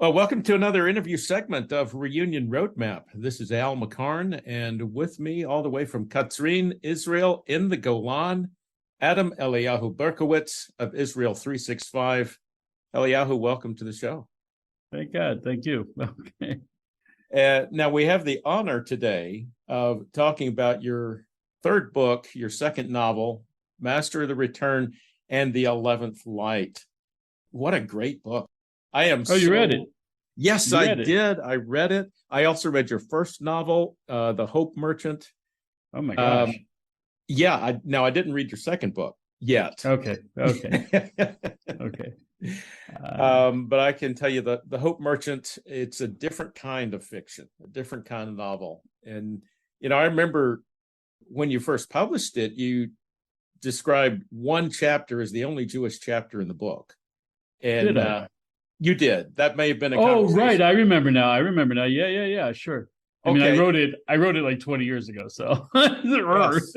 Well, welcome to another interview segment of Reunion Roadmap. This is Al McCarn, and with me all the way from Katzrin, Israel, in the Golan, Adam Eliyahu Berkowitz of Israel 365. Eliyahu, welcome to the show. Thank God. Thank you. Okay. Now, we have the honor today of talking about your third book, your second novel, Master of the Return and the 11th Light. What a great book. You read it? Yes, I did. I read it. I also read your first novel, The Hope Merchant. Oh my gosh. I didn't read your second book yet. Okay. Okay. But I can tell you that The Hope Merchant, it's a different kind of fiction, a different kind of novel. And, I remember when you first published it, you described one chapter as the only Jewish chapter in the book. And did I? You did. That may have been a conversation. Right. I remember now. Yeah, sure. I mean, I wrote it like 20 years ago. So yes.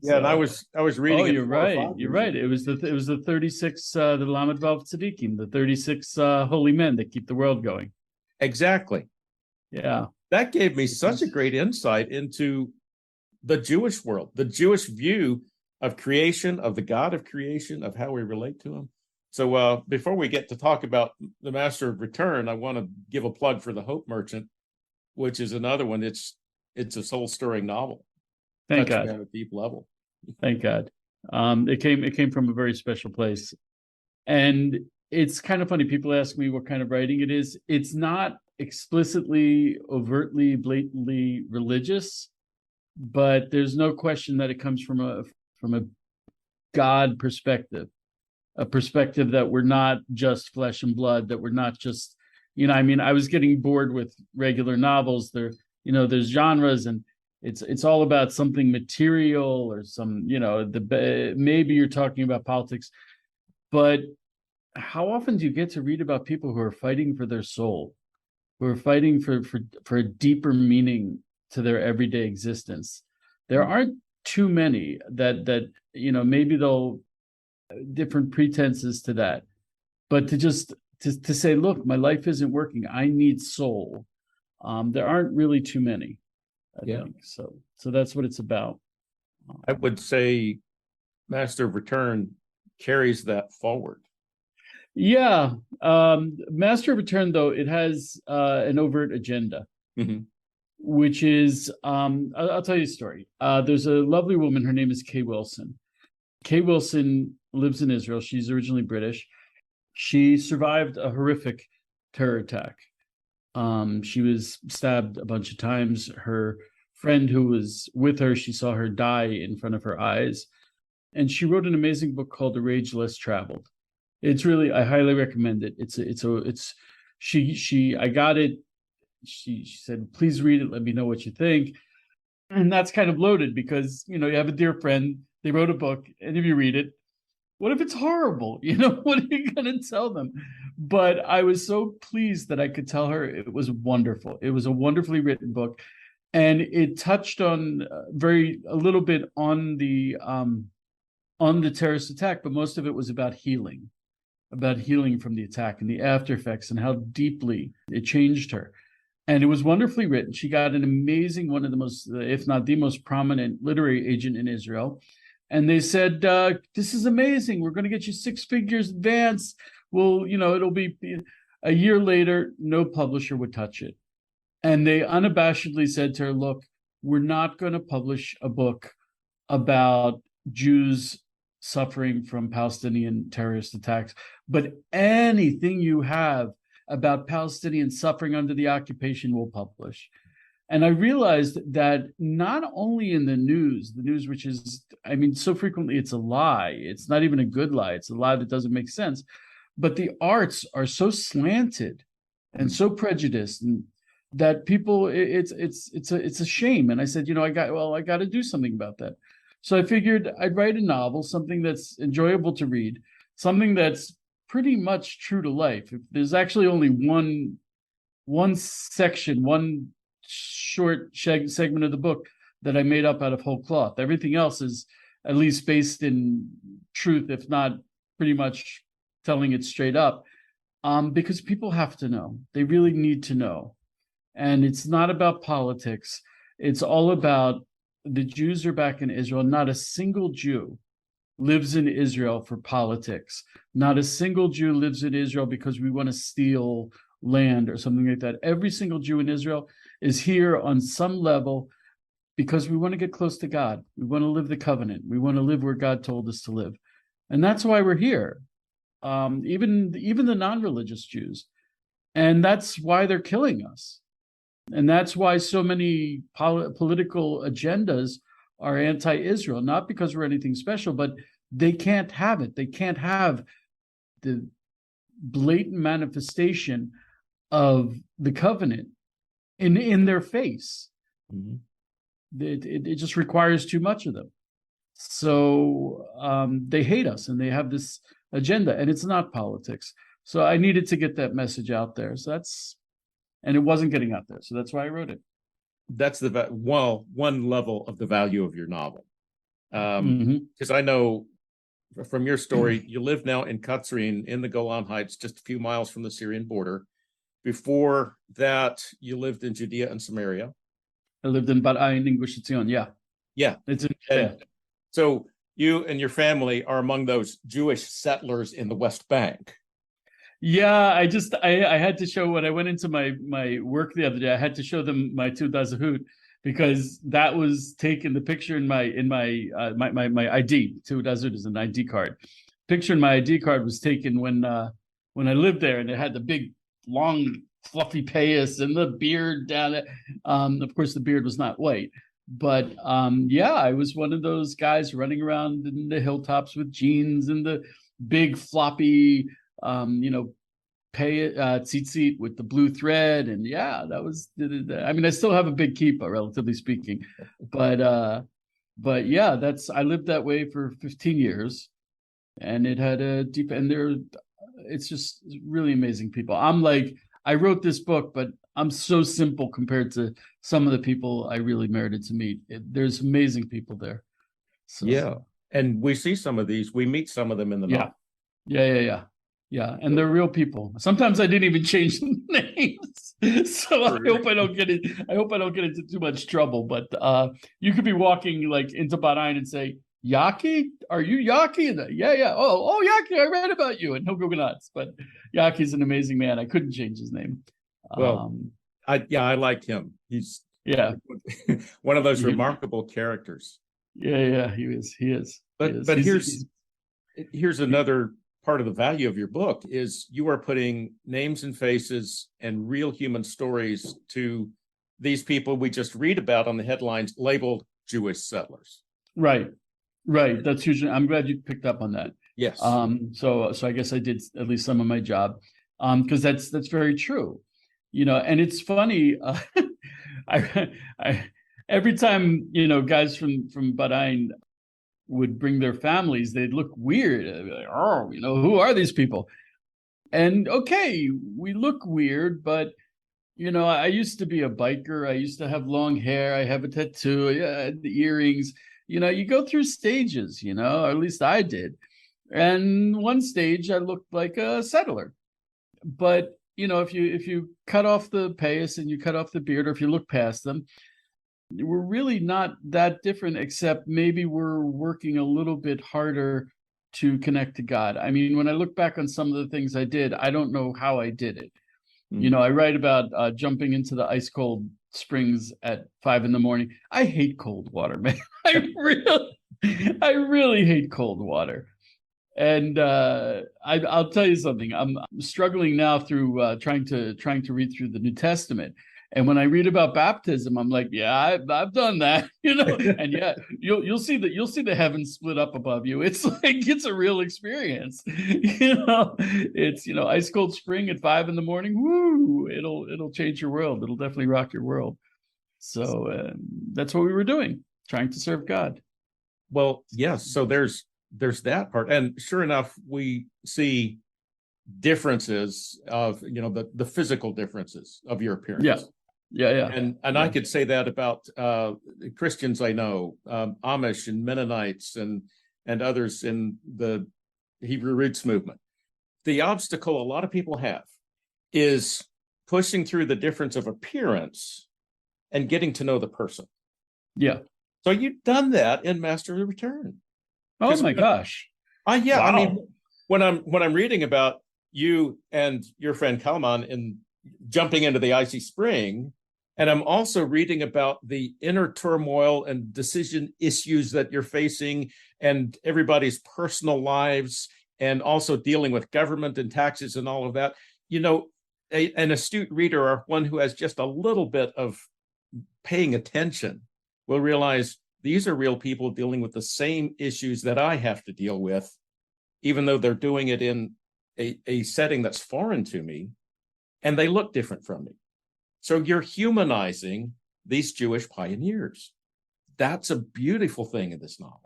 Yeah, and I was reading. Oh, you're right. You're right. It was the 36 the Lamed Vav Tzadikim, the 36 holy men that keep the world going. Exactly. Yeah. That gave me such a great insight into the Jewish world, the Jewish view of creation, of the God of creation, of how we relate to him. So before we get to talk about the Master of Return, I want to give a plug for The Hope Merchant, which is another one. It's a soul-stirring novel. Thank God. At a deep level. Thank God. It came from a very special place. And it's kind of funny. People ask me what kind of writing it is. It's not explicitly, overtly, blatantly religious, but there's no question that it comes from a God perspective. A perspective that we're not just flesh and blood, that we're not just, I was getting bored with regular novels. There's genres, and it's all about something material or some, maybe you're talking about politics, but how often do you get to read about people who are fighting for their soul, who are fighting for a deeper meaning to their everyday existence? There aren't too many that maybe they'll different pretenses to that, but to say, look, my life isn't working, I need soul. There aren't really too many, I think. So that's what it's about. I would say Master of Return carries that forward. Yeah. Master of Return, though, it has an overt agenda, which is, I'll tell you a story. There's a lovely woman, her name is Kay Wilson. Kay Wilson lives in Israel. She's originally British. She survived a horrific terror attack. She was stabbed a bunch of times. Her friend who was with her, she saw her die in front of her eyes. And she wrote an amazing book called The Rage Less Traveled. It's really, I highly recommend it. I got it. She said, please read it. Let me know what you think. And that's kind of loaded because, you have a dear friend. They wrote a book, and if you read it, what if it's horrible? What are you going to tell them? But I was so pleased that I could tell her it was wonderful. It was a wonderfully written book, and it touched on a little bit on the terrorist attack, but most of it was about healing from the attack and the after effects and how deeply it changed her. And it was wonderfully written. She got an amazing, one of the most, if not the most prominent literary agent in Israel. And they said, this is amazing. We're going to get you 6 figures advance. Well, it'll be a year later, no publisher would touch it. And they unabashedly said to her, look, we're not going to publish a book about Jews suffering from Palestinian terrorist attacks, but anything you have about Palestinians suffering under the occupation we'll publish. And I realized that not only in the news, which is, so frequently it's a lie. It's not even a good lie. It's a lie that doesn't make sense. But the arts are so slanted and so prejudiced, and that people, it's a shame. And I said, I got to do something about that. So I figured I'd write a novel, something that's enjoyable to read, something that's pretty much true to life. If there's actually only one section, one short segment of the book that I made up out of whole cloth. Everything else is at least based in truth, if not pretty much telling it straight up. Because people have to know. They really need to know. And it's not about politics. It's all about the Jews are back in Israel. Not a single Jew lives in Israel for politics. Not a single Jew lives in Israel because we want to steal land or something like that. Every single Jew in Israel is here on some level because we want to get close to God. We want to live the covenant. We want to live where God told us to live. And that's why we're here. Even the non-religious Jews. And that's why they're killing us. And that's why so many political agendas are anti-Israel, not because we're anything special, but they can't have it. They can't have the blatant manifestation of the covenant in their face. Mhm. It just requires too much of them. So they hate us, and they have this agenda, and it's not politics. So I needed to get that message out there. So and it wasn't getting out there. So that's why I wrote it. That's one level of the value of your novel. Mhm. Because I know from your story, you live now in Katzrin in the Golan Heights, just a few miles from the Syrian border. Before that, you lived in Judea and Samaria. I lived in Bad Ayin in Gush Etzion. Yeah, Yeah. it's in And so you and your family are among those Jewish settlers in the West Bank. Yeah, I had to show when I went into my work the other day, I had to show them my Teudah Zahut because that was taken, the picture in my ID. Teudah Zahut is an ID card. Picture in my ID card was taken when I lived there, and it had the big long fluffy payas and the beard down it. Of course the beard was not white. But yeah, I was one of those guys running around in the hilltops with jeans and the big floppy tzitzit with the blue thread, and yeah, that was. I mean, I still have a big kippah, relatively speaking, but yeah, I lived that way for 15 years, and it had a deep. And it's just really amazing people. I'm like, I wrote this book, but I'm so simple compared to some of the people I really merited to meet. There's amazing people there. So, Yeah, and we see some of these. We meet some of them in the novel. Yeah, and they're real people. Sometimes I didn't even change the names, so I hope I don't get it. I hope I don't get into too much trouble. But you could be walking like into Bad Ayin and say, "Yaki, are you Yaki?" And yeah. Oh, Yaki, I read about you, and he'll go nuts. But Yaki's an amazing man. I couldn't change his name. Well, I like him. He's one of those remarkable characters. Yeah, he is. But here's another part of the value of your book is you are putting names and faces and real human stories to these people we just read about on the headlines labeled Jewish settlers. Right. That's usually. I'm glad you picked up on that. Yes. So I guess I did at least some of my job, because that's very true. And it's funny. I every time guys from Bad Ayin would bring their families, they'd look weird. They'd be like, oh, who are these people? And okay, we look weird, but I used to be a biker. I used to have long hair. I have a tattoo. Yeah, the earrings. You go through stages, or at least I did. And one stage I looked like a settler. But if you cut off the payas and you cut off the beard, or if you look past them, we're really not that different, except maybe we're working a little bit harder to connect to God. I mean, when I look back on some of the things I did, I don't know how I did it. I write about jumping into the ice cold springs at 5 a.m. I hate cold water, man. I really hate cold water. And I'll tell you something. I'm struggling now through trying to read through the New Testament. And when I read about baptism, I'm like, yeah, I've done that, and yeah, you'll see the heavens split up above you. It's like, it's a real experience, it's, ice cold spring at 5 a.m. Woo, it'll change your world. It'll definitely rock your world. So that's what we were doing, trying to serve God. Well, yes. So there's that part. And sure enough, we see differences of, the physical differences of your appearance. Yeah. And I could say that about Christians I know, Amish and Mennonites and others in the Hebrew Roots movement. the obstacle a lot of people have is pushing through the difference of appearance and getting to know the person. Yeah. So you've done that in Master of the Return. Oh my gosh. Yeah. Wow. I mean, when I'm reading about you and your friend Kalman in jumping into the icy spring, and I'm also reading about the inner turmoil and decision issues that you're facing and everybody's personal lives, and also dealing with government and taxes and all of that. You know, an astute reader or one who has just a little bit of paying attention will realize these are real people dealing with the same issues that I have to deal with, even though they're doing it in a setting that's foreign to me, and they look different from me. So you're humanizing these Jewish pioneers. That's a beautiful thing in this novel.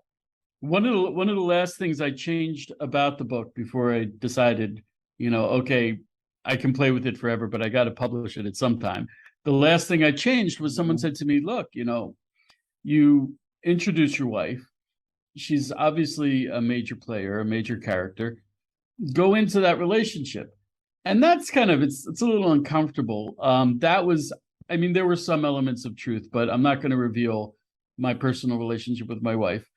One of the last things I changed about the book before I decided, okay, I can play with it forever, but I got to publish it at some time. The last thing I changed was someone said to me, look, you introduce your wife. She's obviously a major player, a major character. Go into that relationship. And that's kind of, it's a little uncomfortable. There were some elements of truth, but I'm not going to reveal my personal relationship with my wife.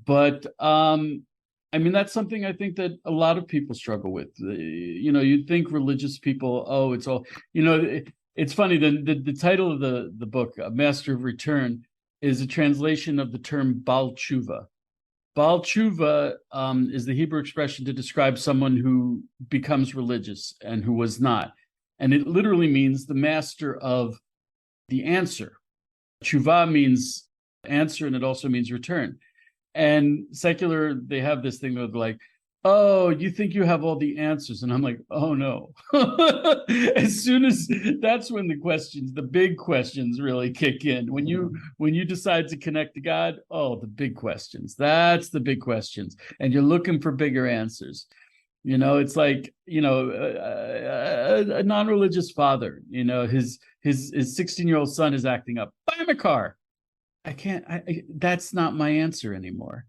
But that's something I think that a lot of people struggle with. You'd think religious people, it's all, it's funny. The title of the book, Master of Return, is a translation of the term Baal Tshuva. Baal Tshuva is the Hebrew expression to describe someone who becomes religious and who was not. And it literally means the master of the answer. Tshuva means answer, and it also means return. And secular, they have this thing of like, oh, you think you have all the answers. And I'm like, oh, no. As soon as that's when the big questions really kick in. When you decide to connect to God, the big questions. That's the big questions. And you're looking for bigger answers. It's like, a non-religious father, his 16-year-old son is acting up. Buy him a car. That's not my answer anymore.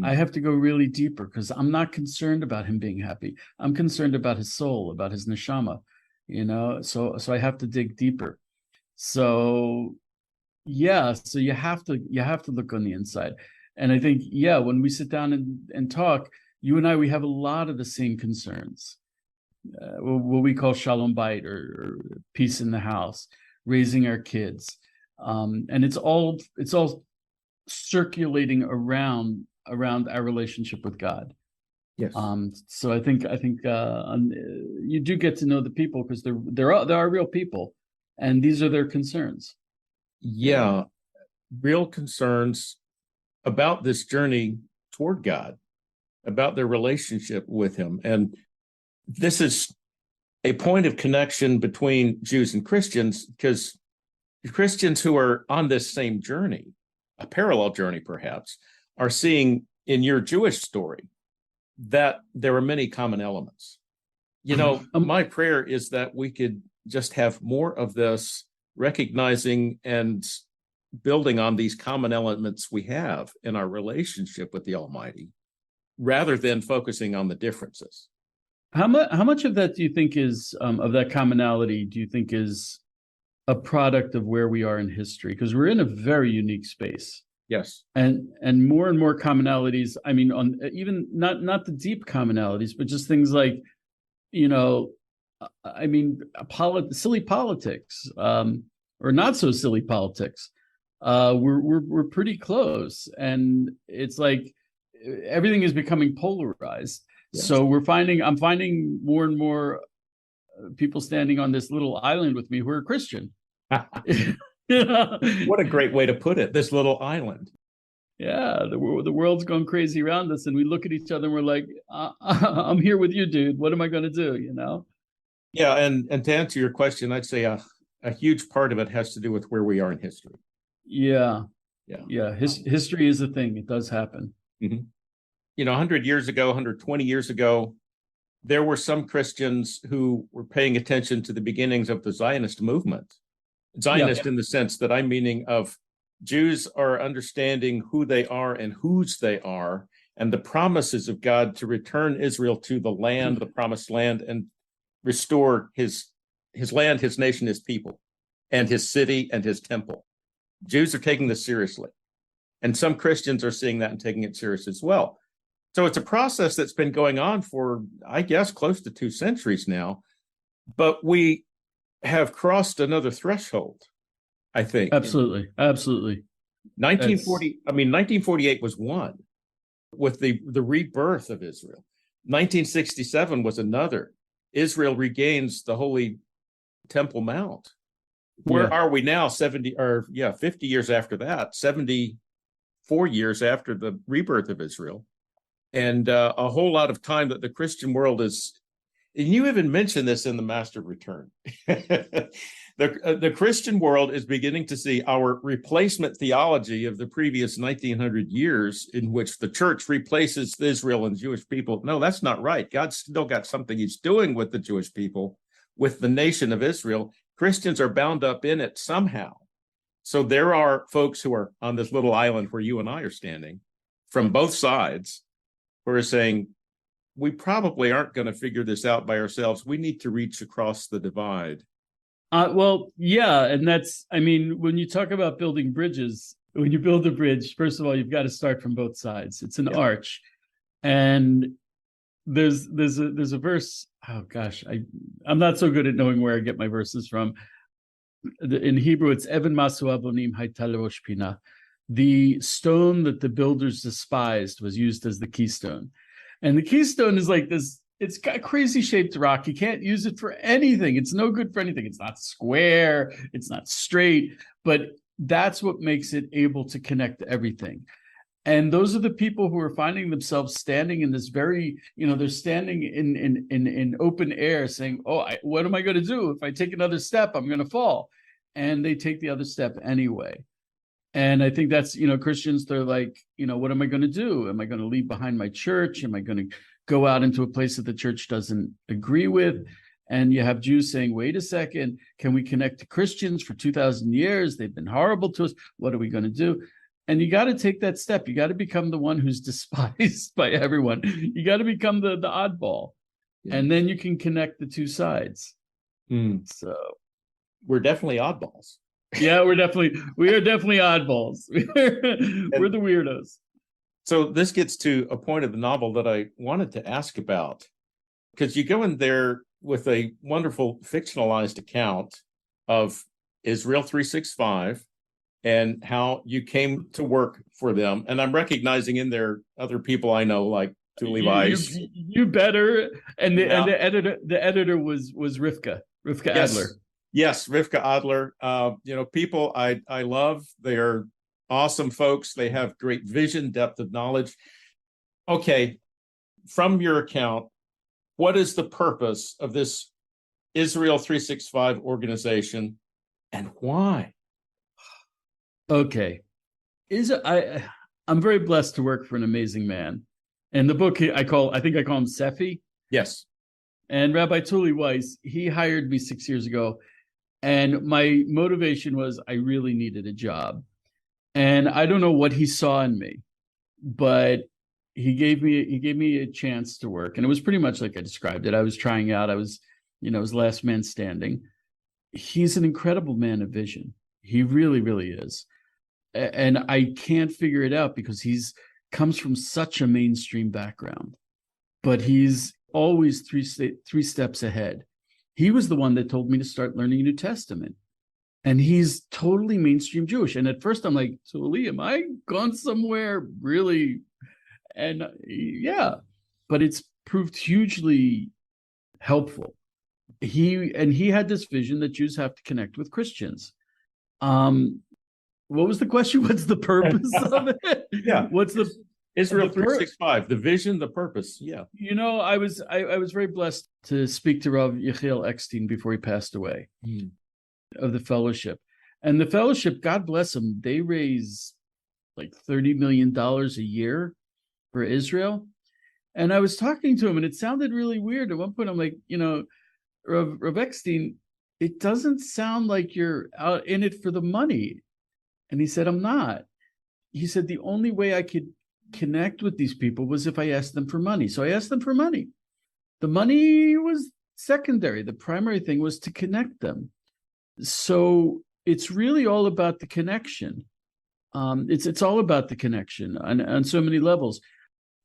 I have to go really deeper because I'm not concerned about him being happy. I'm concerned about his soul, about his neshama, so I have to dig deeper. So yeah, so you have to look on the inside. And I think, when we sit down and talk, you and I, we have a lot of the same concerns. What we call shalom bayit, or peace in the house, raising our kids. And it's all circulating around our relationship with God. Yes. So I think you do get to know the people because there are real people, and these are their concerns. Yeah, real concerns about this journey toward God, about their relationship with Him, and this is a point of connection between Jews and Christians, because Christians who are on this same journey, a parallel journey perhaps, are seeing in your Jewish story that there are many common elements. My prayer is that we could just have more of this, recognizing and building on these common elements we have in our relationship with the Almighty, rather than focusing on the differences. How much of that do you think is of that commonality do you think is a product of where we are in history? Because we're in a very unique space. Yes. And more commonalities. I mean, on even not the deep commonalities, but just things like, silly politics, or not so silly politics. We're pretty close, and it's like everything is becoming polarized. Yes. So I'm finding more and more people standing on this little island with me who are Christian. What a great way to put it, this little island. Yeah, the world's going crazy around us, and we look at each other and we're like, I'm here with you, dude. What am I going to do, Yeah, and to answer your question, I'd say a huge part of it has to do with where we are in history. Yeah. History is a thing. It does happen. Mm-hmm. 100 years ago, 120 years ago, there were some Christians who were paying attention to the beginnings of the Zionist movement. Zionist in the sense that I'm meaning of Jews are understanding who they are and whose they are, and the promises of God to return Israel to the land, the promised land, and restore his land, his nation, his people, and his city and his temple. Jews are taking this seriously. And some Christians are seeing that and taking it serious as well. So it's a process that's been going on for, I guess, close to 2 centuries now. But we have crossed another threshold, I think. Absolutely. 1948 was one with the rebirth of Israel. 1967 was another. Israel regains the Holy Temple Mount. Where are we now? 50 years after that, 74 years after the rebirth of Israel. And a whole lot of time that the Christian world is, and you even mentioned this in the Master of Return. The Christian world is beginning to see our replacement theology of the previous 1900 years in which the church replaces Israel and Jewish people. No, that's not right. God's still got something he's doing with the Jewish people, with the nation of Israel. Christians are bound up in it somehow. So there are folks who are on this little island where you and I are standing from both sides who are saying, we probably aren't going to figure this out by ourselves. We need to reach across the divide. And that's, when you talk about building bridges, when you build a bridge, first of all, you've got to start from both sides. It's an arch. And there's a verse. Oh gosh, I'm not so good at knowing where I get my verses from. In Hebrew, it's Even Masu Avonim Hayta Lerosh Pina. The stone that the builders despised was used as the keystone. And the keystone is like this, it's got crazy shaped rock. You can't use it for anything. It's no good for anything. It's not square, it's not straight, but that's what makes it able to connect everything. And those are the people who are finding themselves standing in this very, they're standing in open air saying, what am I going to do? If I take another step, I'm going to fall. And they take the other step anyway. And I think that's, Christians, they're like, what am I going to do? Am I going to leave behind my church? Am I going to go out into a place that the church doesn't agree with? And you have Jews saying, wait a second, can we connect to Christians for 2,000 years? They've been horrible to us. What are we going to do? And you got to take that step. You got to become the one who's despised by everyone. You got to become the oddball. Yeah. And then you can connect the two sides. So we're definitely oddballs. Yeah, we are definitely oddballs. We're the weirdos. So this gets to a point of the novel that I wanted to ask about, because you go in there with a wonderful fictionalized account of Israel 365 and how you came to work for them. And I'm recognizing in there other people I know, like Julie Weiss. You better. And the editor was Rivka Adler. Yes, Rivka Adler. People I love. They are awesome folks. They have great vision, depth of knowledge. Okay, from your account, what is the purpose of this Israel 365 organization and why? Okay. I'm very blessed to work for an amazing man. And the book I think I call him Sefi. Yes. And Rabbi Tuli Weiss, he hired me 6 years ago. And my motivation was I really needed a job. And I don't know what he saw in me, but he gave me a chance to work. And it was pretty much like I described it. I was trying out. I was last man standing. He's an incredible man of vision. He really, really is. And I can't figure it out because comes from such a mainstream background, but he's always three steps ahead. He was the one that told me to start learning New Testament. And he's totally mainstream Jewish. And at first I'm like, so Eli, am I gone somewhere really? And yeah, but it's proved hugely helpful. He had this vision that Jews have to connect with Christians. What was the question? What's the purpose of it? Yeah. What's the Israel 365, the vision, the purpose. Yeah. I was very blessed to speak to Rav Yechiel Eckstein before he passed away of the fellowship. And the fellowship, God bless them, they raise like $30 million a year for Israel. And I was talking to him and it sounded really weird. At one point, I'm like, Rav Eckstein, it doesn't sound like you're out in it for the money. And he said, I'm not. He said, the only way I could connect with these people was if I asked them for money. So I asked them for money. The money was secondary. The primary thing was to connect them. So it's really all about the connection. It's all about the connection on so many levels.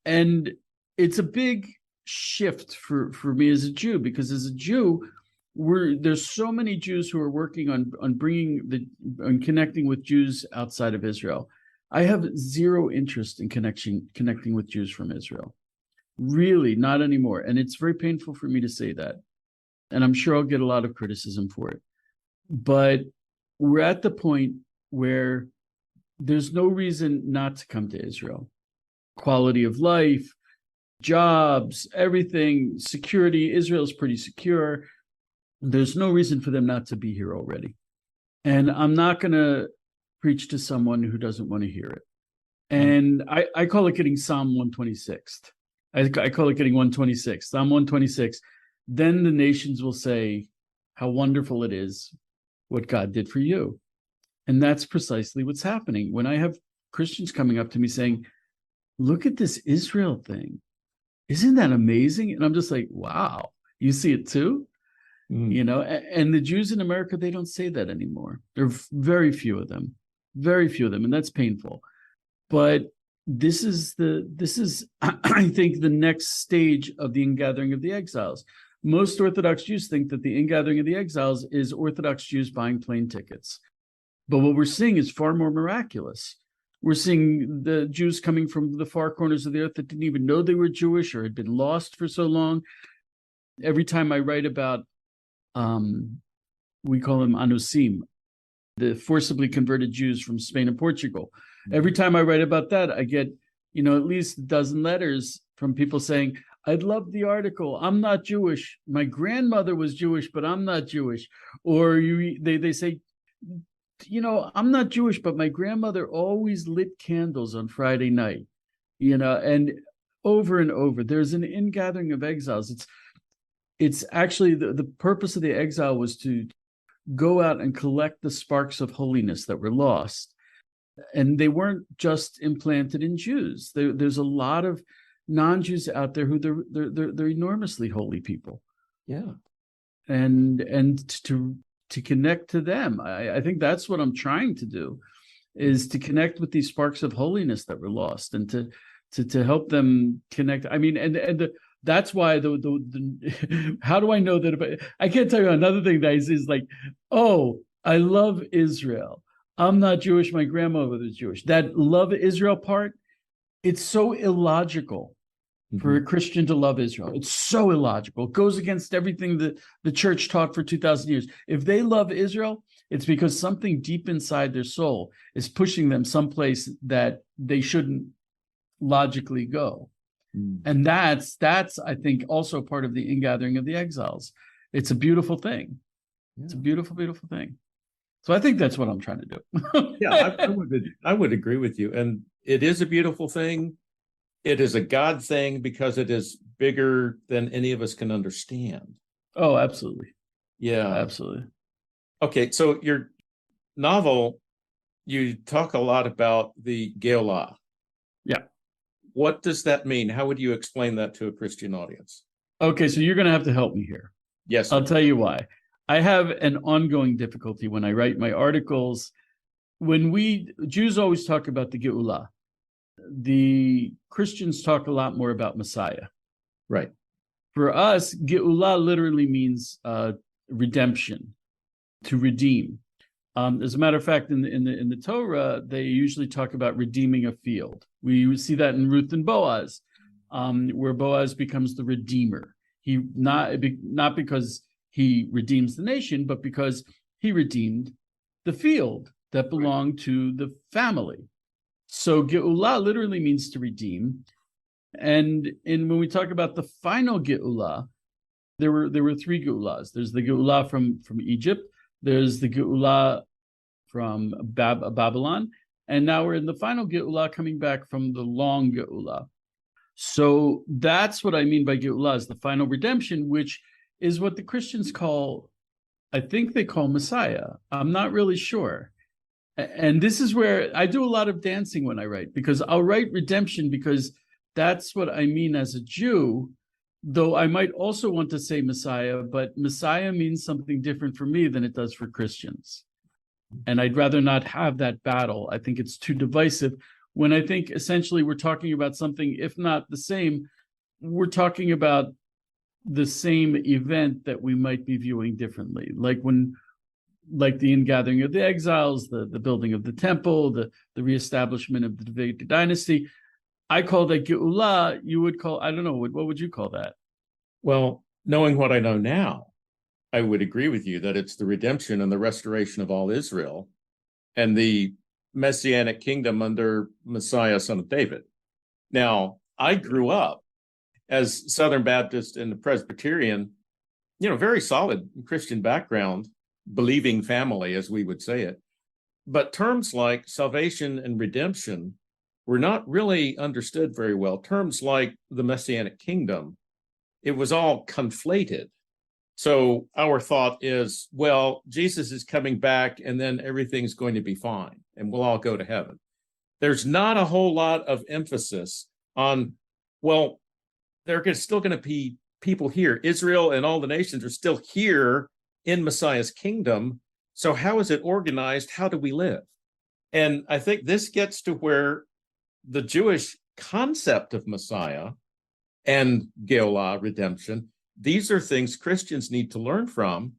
And it's a big shift for me as a Jew, because as a Jew, there's so many Jews who are working on connecting with Jews outside of Israel. I have zero interest in connecting with Jews from Israel. Really, not anymore. And it's very painful for me to say that. And I'm sure I'll get a lot of criticism for it. But we're at the point where there's no reason not to come to Israel. Quality of life, jobs, everything, security. Israel's pretty secure. There's no reason for them not to be here already. And I'm not going to preach to someone who doesn't want to hear it. And I call it getting Psalm 126. I call it getting 126. Psalm 126. Then the nations will say how wonderful it is what God did for you. And that's precisely what's happening. When I have Christians coming up to me saying, look at this Israel thing. Isn't that amazing? And I'm just like, wow, you see it too? You know, and the Jews in America, they don't say that anymore. There are very few of them, and that's painful. But this is, I think, the next stage of the ingathering of the exiles. Most Orthodox Jews think that the ingathering of the exiles is Orthodox Jews buying plane tickets. But what we're seeing is far more miraculous. We're seeing the Jews coming from the far corners of the earth that didn't even know they were Jewish or had been lost for so long. Every time I write about, we call them anusim, the forcibly converted Jews from Spain and Portugal. Every time I write about that, I get, at least a dozen letters from people saying, I love the article. I'm not Jewish. My grandmother was Jewish, but I'm not Jewish. Or they say, I'm not Jewish, but my grandmother always lit candles on Friday night, and over and over. There's an ingathering of exiles. It's actually the purpose of the exile was to go out and collect the sparks of holiness that were lost. And they weren't just implanted in Jews. There's a lot of non-Jews out there who they're enormously holy people. Yeah. And to connect to them. I think that's what I'm trying to do, is to connect with these sparks of holiness that were lost, and to help them connect. I mean, that's why the how do I know that? I can't tell you another thing that is like, oh, I love Israel. I'm not Jewish. My grandmother was Jewish. That love Israel part, it's so illogical for a Christian to love Israel. It's so illogical. It goes against everything that the church taught for 2,000 years. If they love Israel, it's because something deep inside their soul is pushing them someplace that they shouldn't logically go. And that's I think, also part of the ingathering of the exiles. It's a beautiful thing. It's a beautiful, beautiful thing. So I think that's what I'm trying to do. Yeah, I would agree with you. And it is a beautiful thing. It is a God thing because it is bigger than any of us can understand. Oh, absolutely. Yeah. Absolutely. Okay, so your novel, you talk a lot about the Geulah. Yeah. What does that mean? How would you explain that to a Christian audience? Okay, so you're going to have to help me here. Yes, sir. I'll tell you why. I have an ongoing difficulty when I write my articles. Jews always talk about the Geulah. The Christians talk a lot more about Messiah. Right. For us, Geulah literally means redemption, to redeem. As a matter of fact, in the Torah, they usually talk about redeeming a field. We see that in Ruth and Boaz, where Boaz becomes the redeemer. He not because he redeems the nation, but because he redeemed the field that belonged to the family. So Geulah literally means to redeem. And when we talk about the final Geulah, there were three Geulahs. There's the Geulah from Egypt. There's the Geulah from Babylon. And now we're in the final Geulah coming back from the long Geulah. So that's what I mean by Geulah, is the final redemption, which is what the Christians call, I think they call Messiah. I'm not really sure. And this is where I do a lot of dancing when I write, because I'll write redemption because that's what I mean as a Jew, though I might also want to say Messiah, but Messiah means something different for me than it does for Christians. And I'd rather not have that battle. I think it's too divisive. When I think essentially we're talking about something, if not the same, we're talking about the same event that we might be viewing differently. Like the ingathering of the exiles, the building of the temple, the reestablishment of the Davidic dynasty. I call that Geulah. You would call, I don't know, what would you call that? Well, knowing what I know now, I would agree with you that it's the redemption and the restoration of all Israel and the Messianic kingdom under Messiah, son of David. Now, I grew up as Southern Baptist and the Presbyterian, very solid Christian background, believing family, as we would say it. But terms like salvation and redemption were not really understood very well. Terms like the Messianic kingdom, it was all conflated. So our thought is, well, Jesus is coming back and then everything's going to be fine and we'll all go to heaven. There's not a whole lot of emphasis on, well, there are still going to be people here. Israel and all the nations are still here in Messiah's kingdom. So how is it organized? How do we live? And I think this gets to where the Jewish concept of Messiah and Geulah, redemption, these are things Christians need to learn from,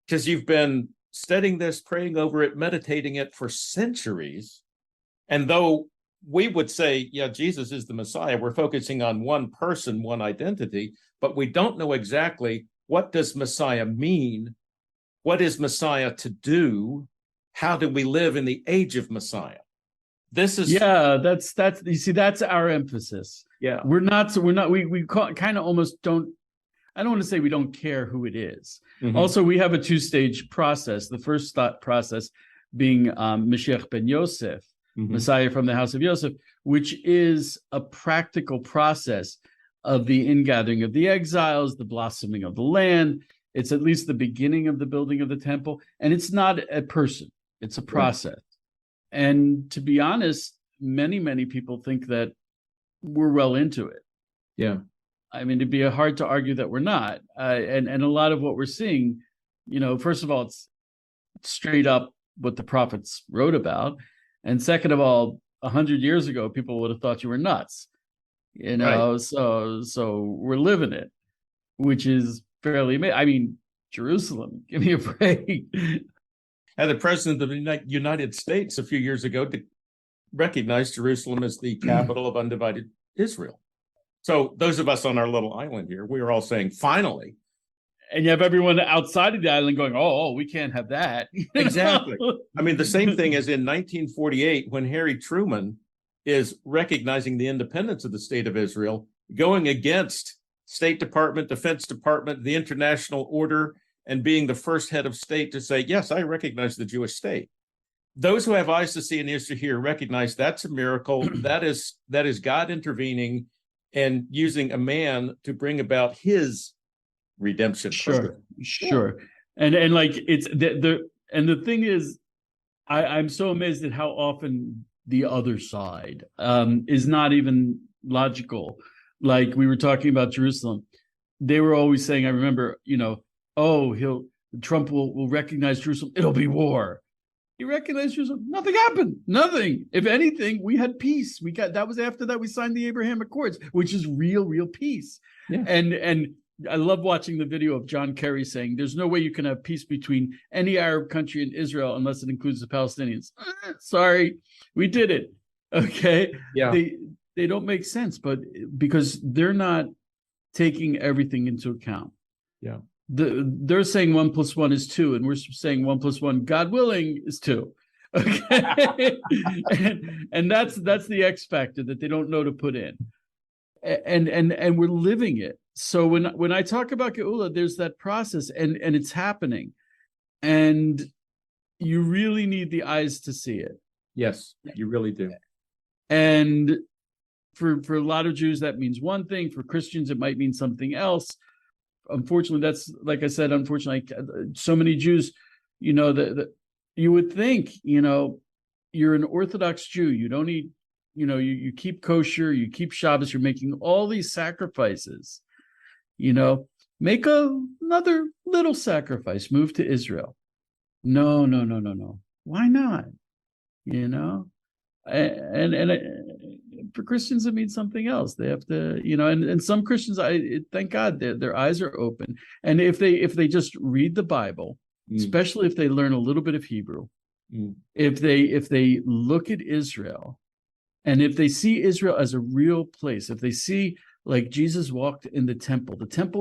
because you've been studying this, praying over it, meditating it for centuries. And though we would say, yeah, Jesus is the Messiah, we're focusing on one person, one identity, but we don't know exactly what does Messiah mean? What is Messiah to do? How do we live in the age of Messiah? This is that's you see, that's our emphasis. Yeah. We kind of almost don't, I don't want to say we don't care who it is. Mm-hmm. Also, we have a two-stage process. The first process being Mashiach ben Yosef, mm-hmm. Messiah from the house of Yosef, which is a practical process of the ingathering of the exiles, the blossoming of the land. It's at least the beginning of the building of the temple. And it's not a person, it's a process. Right. And to be honest, many, many people think that we're well into it. Yeah. I mean, it'd be hard to argue that we're not. And a lot of what we're seeing, first of all, it's straight up what the prophets wrote about. And second of all, 100 years ago, people would have thought you were nuts. Right. So we're living it, which is fairly amazing. I mean, Jerusalem, give me a break. And the president of the United States a few years ago recognized Jerusalem as the capital of undivided Israel. So those of us on our little island here, we are all saying, finally. And you have everyone outside of the island going, oh, we can't have that. Exactly. I mean, the same thing as in 1948, when Harry Truman is recognizing the independence of the state of Israel, going against State Department, Defense Department, the international order, and being the first head of state to say, yes, I recognize the Jewish state. Those who have eyes to see and ears to hear recognize that's a miracle. That is God intervening and using a man to bring about his redemption. Sure. And like it's the thing is, I'm so amazed at how often the other side is not even logical. Like we were talking about Jerusalem. They were always saying, I remember, Trump will recognize Jerusalem. It'll be war. He recognized Jerusalem. Nothing happened. Nothing. If anything, we had peace. That was after that we signed the Abraham Accords, which is real peace. Yeah. And I love watching the video of John Kerry saying there's no way you can have peace between any Arab country and Israel unless it includes the Palestinians. Sorry, we did it. Okay. Yeah. They don't make sense, but because they're not taking everything into account. Yeah. They're saying 1 + 1 is 2, and we're saying 1 + 1, God willing, is 2. Okay, and that's the X factor that they don't know to put in, and we're living it. So when I talk about Geulah, there's that process, and it's happening, and you really need the eyes to see it. Yes, you really do. And for a lot of Jews, that means one thing. For Christians, it might mean something else. Unfortunately, that's, like I said, so many Jews, that you would think, you're an Orthodox Jew. You don't eat, you keep kosher, you keep Shabbos, you're making all these sacrifices, make another little sacrifice, move to Israel. No, no, no, no, no. Why not? And for Christians, it means something else. They have to, and some Christians, thank God, their eyes are open. And if they just read the Bible, especially if they learn a little bit of Hebrew, if they look at Israel, and if they see Israel as a real place, if they see like Jesus walked in the temple,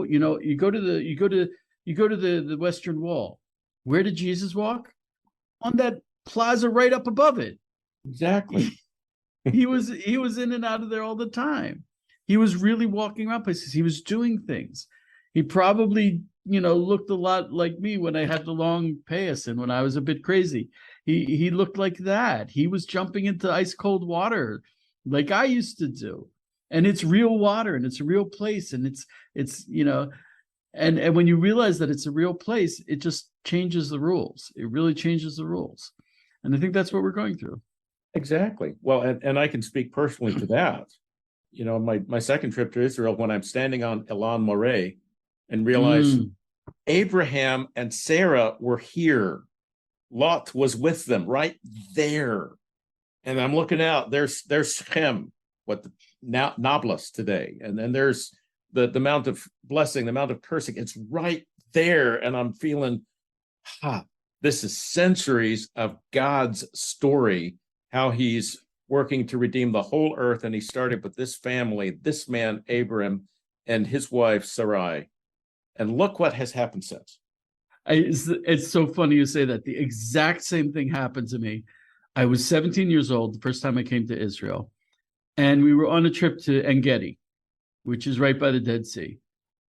you go to the Western Wall. Where did Jesus walk? On that plaza right up above it. Exactly. He was in and out of there all the time. He was really walking around places. He was doing things. He probably, looked a lot like me when I had the long payas and when I was a bit crazy. He looked like that. He was jumping into ice cold water like I used to do. And it's real water and it's a real place. And it's and when you realize that it's a real place, it just changes the rules. It really changes the rules. And I think that's what we're going through. Exactly. Well, and I can speak personally to that. My second trip to Israel, when I'm standing on Elan Moreh and realize Abraham and Sarah were here. Lot was with them right there. And I'm looking out, there's Shem, Nablus today. And then there's the amount of blessing, the amount of cursing. It's right there. And I'm feeling, this is centuries of God's story, how he's working to redeem the whole earth. And he started with this family, this man, Abraham, and his wife, Sarai. And look what has happened since. It's so funny you say that. The exact same thing happened to me. I was 17 years old the first time I came to Israel. And we were on a trip to En-Gedi, which is right by the Dead Sea.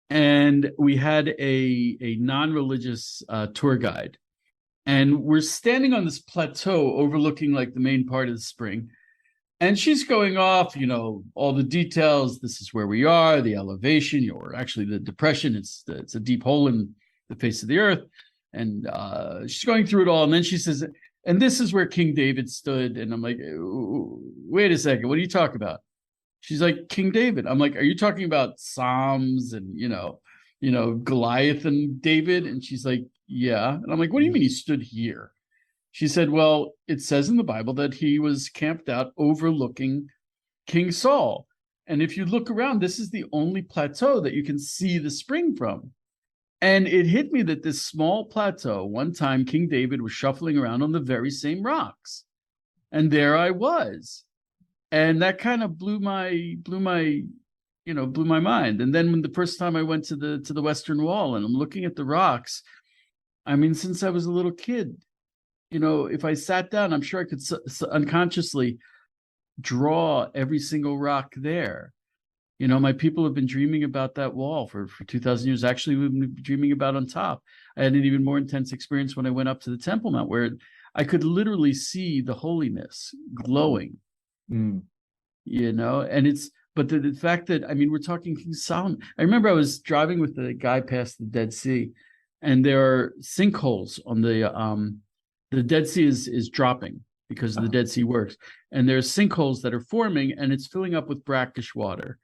And we had a non-religious tour guide. And we're standing on this plateau overlooking like the main part of the spring. And she's going off, all the details. This is where we are, the elevation, or actually the depression. It's a deep hole in the face of the earth. And she's going through it all. And then she says, and this is where King David stood. And I'm like, wait a second, what are you talking about? She's like, King David. I'm like, are you talking about Psalms and, Goliath and David? And she's like, yeah. And I'm like, what do you mean he stood here? She said, well, it says in the Bible that he was camped out overlooking King Saul. And if you look around, this is the only plateau that you can see the spring from. And it hit me that this small plateau, one time King David was shuffling around on the very same rocks. And there I was. And that kind of blew my mind. And then when the first time I went to the Western Wall and I'm looking at the rocks, I mean, since I was a little kid, if I sat down, I'm sure I could unconsciously draw every single rock there. My people have been dreaming about that wall for 2,000 years. Actually, we've been dreaming about on top. I had an even more intense experience when I went up to the Temple Mount, where I could literally see the holiness glowing. And but the fact that, we're talking King Solomon. I remember I was driving with the guy past the Dead Sea, and there are sinkholes on the Dead Sea is dropping because of the Dead Sea works. And there's sinkholes that are forming, and it's filling up with brackish water.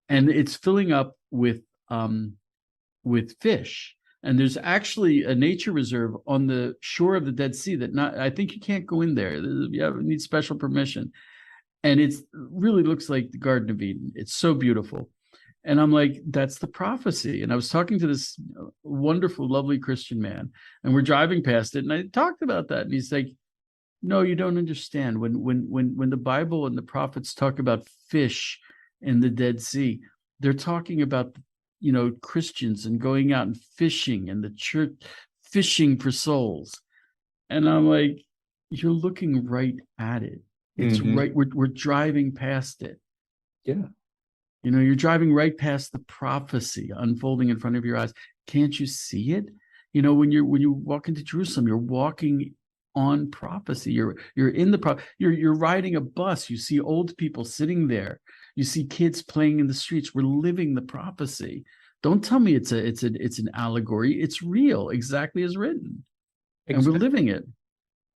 And it's filling up with fish. And there's actually a nature reserve on the shore of the Dead Sea I think you can't go in there. You need special permission. And it really looks like the Garden of Eden. It's so beautiful. And I'm like, that's the prophecy. And I was talking to this wonderful, lovely Christian man, and we're driving past it. And I talked about that. And he's like, no, you don't understand. When the Bible and the prophets talk about fish in the Dead Sea, they're talking about, Christians and going out and fishing, and the church fishing for souls. And I'm like, you're looking right at it. It's right. We're driving past it. Yeah. You're driving right past the prophecy unfolding in front of your eyes. Can't you see it? When you walk into Jerusalem, you're walking on prophecy. You're in the you're riding a bus. You see old people sitting there. You see kids playing in the streets. We're living the prophecy. Don't tell me it's an allegory. It's real, exactly as written, and we're living it.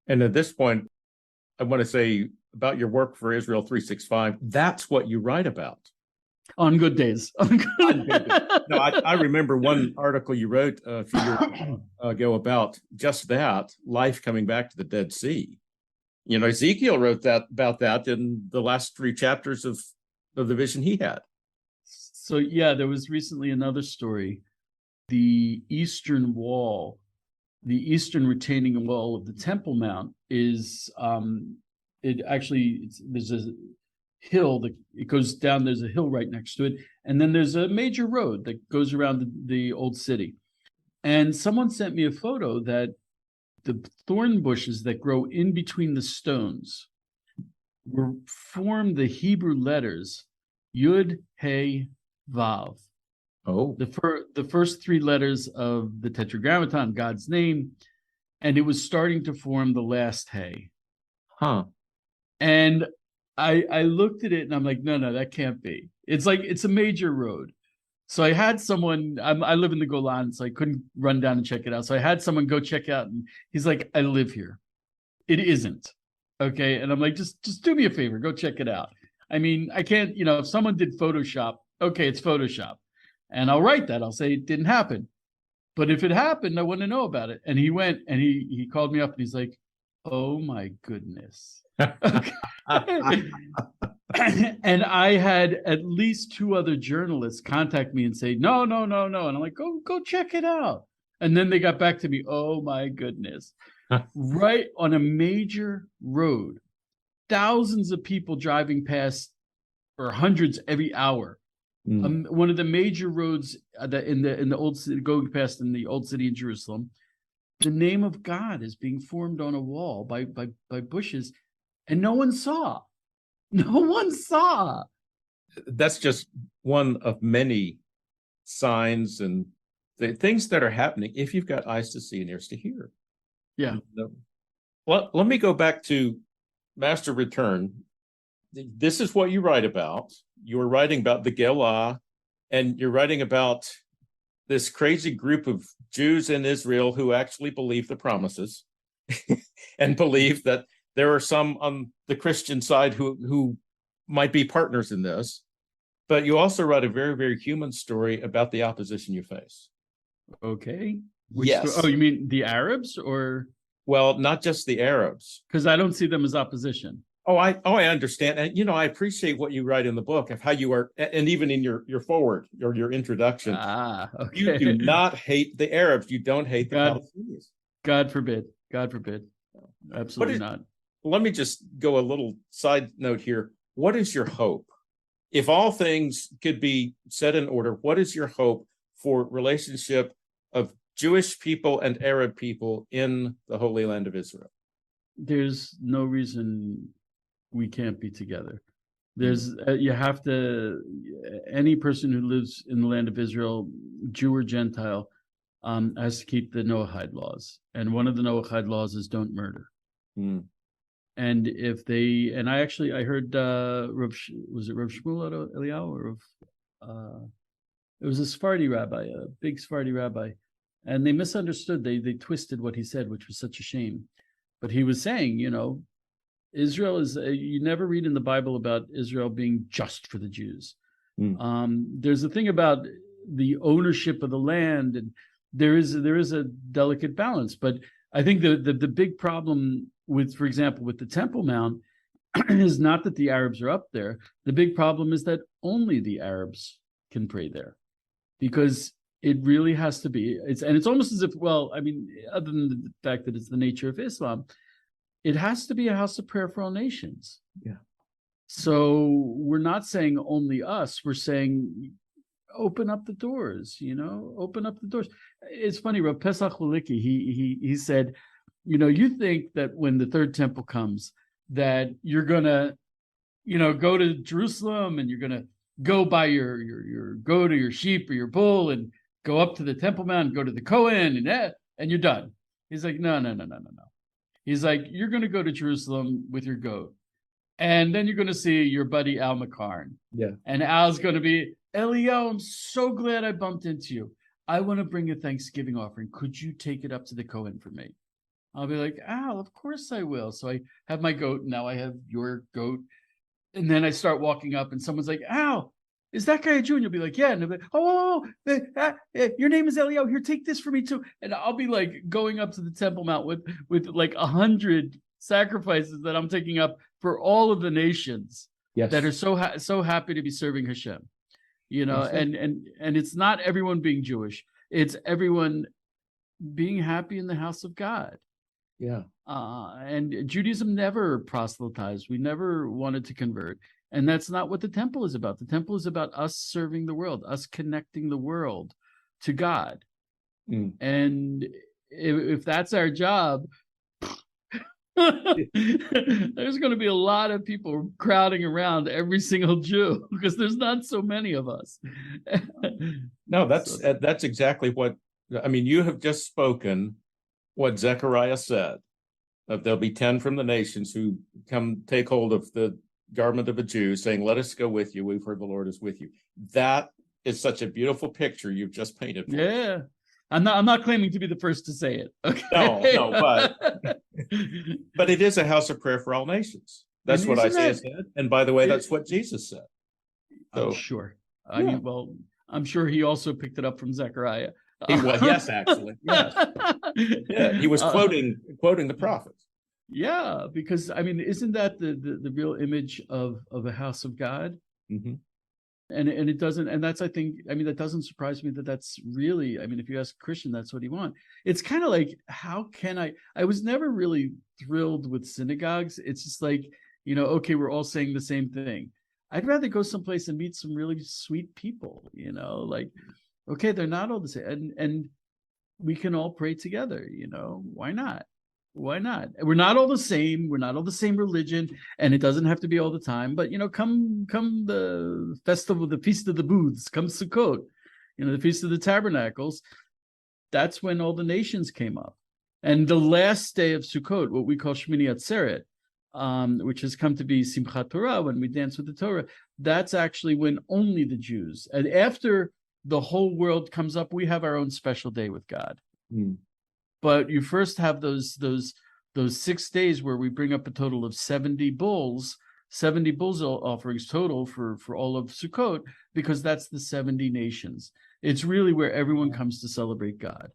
And at this point, I want to say about your work for Israel 365. That's what you write about. On good days. No, I remember one article you wrote a few years ago about just that, life coming back to the Dead Sea. You know, Ezekiel wrote that about that in the last 3 chapters of the vision he had. So yeah, there was recently another story. The eastern wall, the eastern retaining wall of the Temple Mount is there's a hill that it goes down. There's a hill right next to it, and then there's a major road that goes around the old city. And someone sent me a photo that the thorn bushes that grow in between the stones form the Hebrew letters Yud, He, Vav. Oh, The first 3 letters of the Tetragrammaton, God's name, and it was starting to form the last He. huh. And I looked at it and I'm like, no, that can't be. It's like, it's a major road. So I had someone, I live in the Golan, so I couldn't run down and check it out. So I had someone go check out, and he's like, I live here. It isn't. Okay. And I'm like, just do me a favor, go check it out. I mean, I can't, if someone did Photoshop, okay, it's Photoshop. And I'll write that. I'll say it didn't happen. But if it happened, I want to know about it. And he went and he called me up and he's like, oh my goodness. And I had at least 2 other journalists contact me and say, no. And I'm like, go check it out. And then they got back to me, oh my goodness. Right on a major road, thousands of people driving past, or hundreds every hour. One of the major roads that in the old city, going past in the old city in Jerusalem, the name of God is being formed on a wall by bushes, and no one saw. No one saw. That's just one of many signs and the things that are happening if you've got eyes to see and ears to hear. Yeah. Well, let me go back to Master Return. This is what you write about. You're writing about the Gelah, and you're writing about this crazy group of Jews in Israel who actually believe the promises and believe that there are some on the Christian side who might be partners in this. But you also write a very, very human story about the opposition you face. Okay. Yes. Oh, you mean the Arabs, or? Well, not just the Arabs. Because I don't see them as opposition. I understand. And, I appreciate what you write in the book of how you are, and even in your forward or your introduction. Okay. You do not hate the Arabs. You don't hate the Palestinians. God forbid. God forbid. Absolutely not. Let me just go a little side note here. What is your hope? If all things could be set in order, what is your hope for relationship of Jewish people and Arab people in the Holy Land of Israel? There's no reason we can't be together. There's you have to, any person who lives in the land of Israel, Jew or Gentile, has to keep the Noahide laws. And one of the Noahide laws is don't murder. And if they, and I heard was it Rav Shmuel Eliyahu, or it was a Sephardi rabbi, a big Sephardi rabbi, and they misunderstood. They twisted what he said, which was such a shame. But he was saying, Israel is, you never read in the Bible about Israel being just for the Jews. There's a thing about the ownership of the land, and there is a delicate balance. But I think the big problem with, for example, with the Temple Mount is not that the Arabs are up there. The big problem is that only the Arabs can pray there, because it really has to be. It's almost as if, well, I mean, other than the fact that it's the nature of Islam, it has to be a house of prayer for all nations. Yeah. So we're not saying only us. We're saying open up the doors. Open up the doors. It's funny. Rav Pesach Lilicki, he said, you think that when the third temple comes, that you're gonna, go to Jerusalem and you're gonna go buy your goat or your sheep or your bull and go up to the Temple Mount and go to the Kohen and you're done. He's like, no. He's like, you're going to go to Jerusalem with your goat, and then you're going to see your buddy Al McCarn. Yeah. And Al's going to be, Eliyahu, I'm so glad I bumped into you. I want to bring a Thanksgiving offering. Could you take it up to the Kohen for me? I'll be like, Al, of course I will. So I have my goat. Now I have your goat. And then I start walking up and someone's like, Al, is that guy a Jew? And you'll be like, yeah. And they'll be like, your name is Eliyahu. Here, take this for me too. And I'll be like going up to the Temple Mount with like 100 sacrifices that I'm taking up for all of the nations that are so happy to be serving Hashem. And it's not everyone being Jewish. It's everyone being happy in the house of God. Yeah. And Judaism never proselytized. We never wanted to convert. And that's not what the temple is about. The temple is about us serving the world, us connecting the world to God. And if that's our job, there's going to be a lot of people crowding around every single Jew because there's not so many of us. No, that's exactly what, I mean, you have just spoken what Zechariah said, that there'll be 10 from the nations who come take hold of the garment of a Jew, saying, let us go with you. We've heard the Lord is with you. That is such a beautiful picture you've just painted for us. Yeah. I'm not claiming to be the first to say it. Okay. No, but it is a house of prayer for all nations. That's what Isaiah said. And by the way, that's what Jesus said. So, sure. I mean, well, I'm sure he also picked it up from Zechariah. Yes, actually. Yes. Yeah, he was quoting the prophets. Yeah, because I mean, isn't that the real image of a house of God? Mm-hmm. And it doesn't, and that's, I think, I mean, that doesn't surprise me that's really, I mean, if you ask a Christian, that's what he wants. It's kind of like, how can I was never really thrilled with synagogues. It's just like, okay, we're all saying the same thing. I'd rather go someplace and meet some really sweet people, like, okay, they're not all the same. And we can all pray together, why not? Why not? We're not all the same. We're not all the same religion, and it doesn't have to be all the time. But come the festival, the Feast of the Booths, come Sukkot, the Feast of the Tabernacles. That's when all the nations came up, and the last day of Sukkot, what we call Shmini Atzeret, which has come to be Simchat Torah, when we dance with the Torah. That's actually when only the Jews, and after the whole world comes up, we have our own special day with God. But you first have those 6 days where we bring up a total of 70 bulls offerings total for all of Sukkot, because that's the 70 nations. It's really where everyone comes to celebrate God.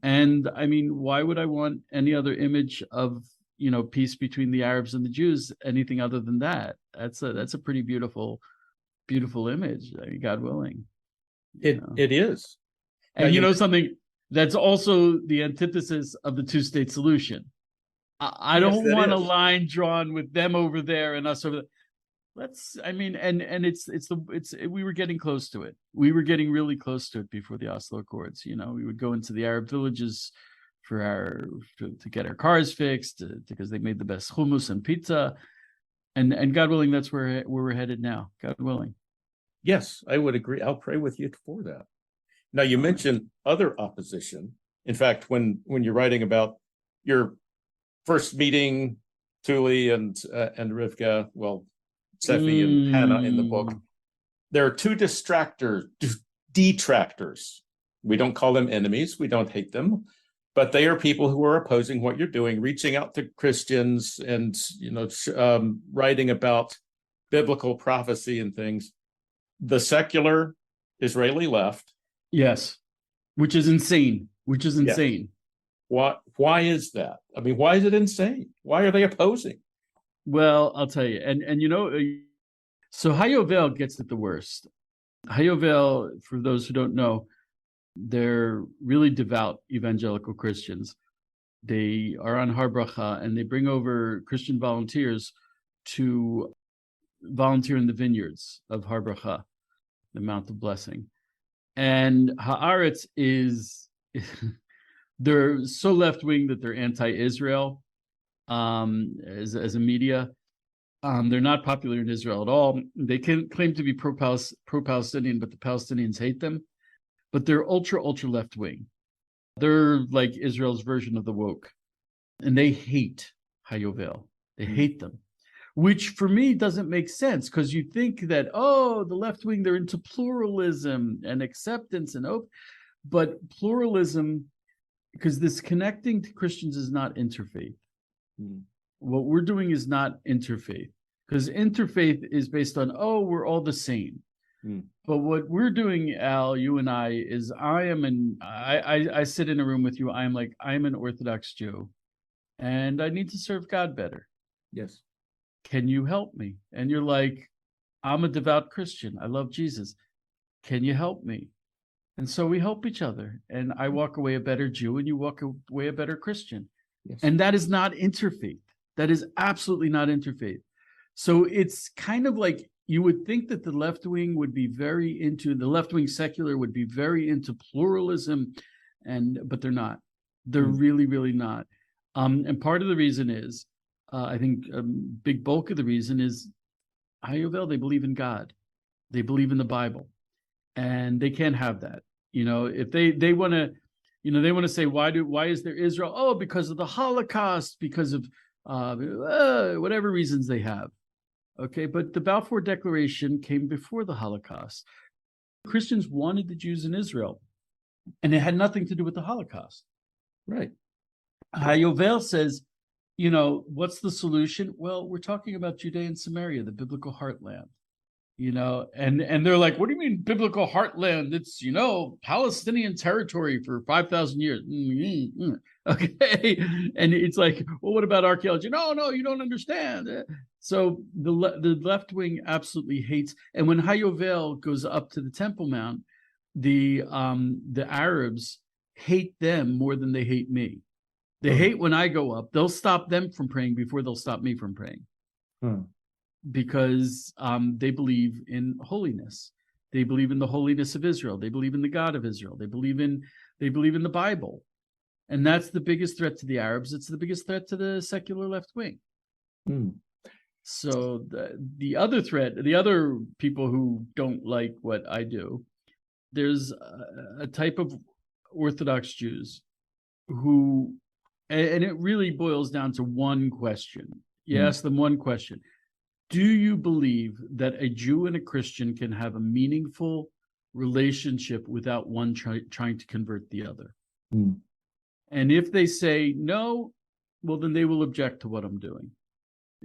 And I mean, why would I want any other image of peace between the Arabs and the Jews, anything other than that? That's a pretty beautiful image. I mean, God willing. It is. And something that's also the antithesis of the two-state solution. I don't want a line drawn with them over there and us over there. We were getting close to it. We were getting really close to it before the Oslo Accords. We would go into the Arab villages to get our cars fixed, because they made the best hummus and pizza. And God willing, that's where we're headed now. God willing. Yes, I would agree. I'll pray with you for that. Now, you mentioned other opposition. In fact, when you're writing about your first meeting, Tuli and Rivka, well, Sefi and Hannah in the book, there are two detractors. We don't call them enemies. We don't hate them, but they are people who are opposing what you're doing, reaching out to Christians and writing about biblical prophecy and things. The secular Israeli left. Yes, which is insane. Yes. Why is that? I mean, why is it insane? Why are they opposing? Well, I'll tell you. And so Hayovel gets it the worst. Hayovel, for those who don't know, they're really devout evangelical Christians. They are on Har Bracha, and they bring over Christian volunteers to volunteer in the vineyards of Har Bracha, the Mount of Blessing. And Haaretz is, they're so left-wing that they're anti-Israel as a media. They're not popular in Israel at all. They can claim to be pro-Palestinian, but the Palestinians hate them. But they're ultra left-wing. They're like Israel's version of the woke. And they hate Hayovel. They hate them. Which for me doesn't make sense, because you think that, the left wing, they're into pluralism and acceptance and hope. But pluralism because this connecting to Christians is not interfaith. Mm. What we're doing is not interfaith, because interfaith is based on, oh, we're all the same. Mm. But what we're doing, Al, you and I, is I sit in a room with you. I'm an Orthodox Jew, and I need to serve God better. Yes. Can you help me? And you're like, I'm a devout Christian. I love Jesus. Can you help me? And so we help each other. And I walk away a better Jew, and you walk away a better Christian. Yes. And that is not interfaith. That is absolutely not interfaith. So it's kind of like, you would think that the left wing secular would be very into pluralism, but they're not. They're really, really not. And part of the reason is, I think a big bulk of the reason is, Hayovel, they believe in God. They believe in the Bible. And they can't have that. If they want to, they want to say, why is there Israel? Oh, because of the Holocaust, because of whatever reasons they have. Okay, but the Balfour Declaration came before the Holocaust. Christians wanted the Jews in Israel, and it had nothing to do with the Holocaust. Right. Hayovel says, what's the solution? Well, we're talking about Judea and Samaria, the biblical heartland. And they're like, what do you mean biblical heartland? It's, Palestinian territory for 5,000 years. Okay. And it's like, well, what about archaeology? No, you don't understand. So the left wing absolutely hates. And when Hayovel goes up to the Temple Mount, the Arabs hate them more than they hate me. They hate when I go up. They'll stop them from praying before they'll stop me from praying. Because they believe in holiness. They believe in the holiness of Israel. They believe in the God of Israel. They believe in the Bible. And that's the biggest threat to the Arabs. It's the biggest threat to the secular left wing. So the other threat, the other people who don't like what I do, there's a type of Orthodox Jews who, and it really boils down to one question. You ask them one question. Do you believe that a Jew and a Christian can have a meaningful relationship without one trying to convert the other? And if they say no, well, then they will object to what I'm doing.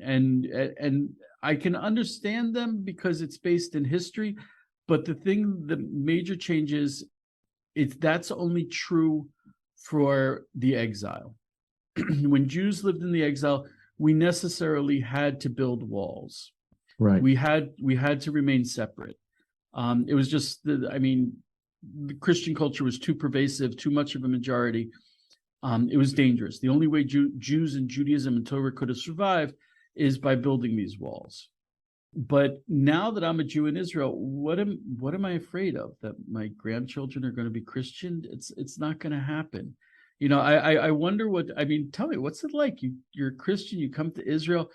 And I can understand them because it's based in history. But the major change is, that's only true for the exile. When Jews lived in the exile, we necessarily had to build walls. Right. We had to remain separate. It was just, the Christian culture was too pervasive, too much of a majority. It was dangerous. The only way Jews and Judaism and Torah could have survived is by building these walls. But now that I'm a Jew in Israel, what am I afraid of? That my grandchildren are going to be Christian? It's not going to happen. I wonder tell me, what's it like? You're a Christian, you come to Israel,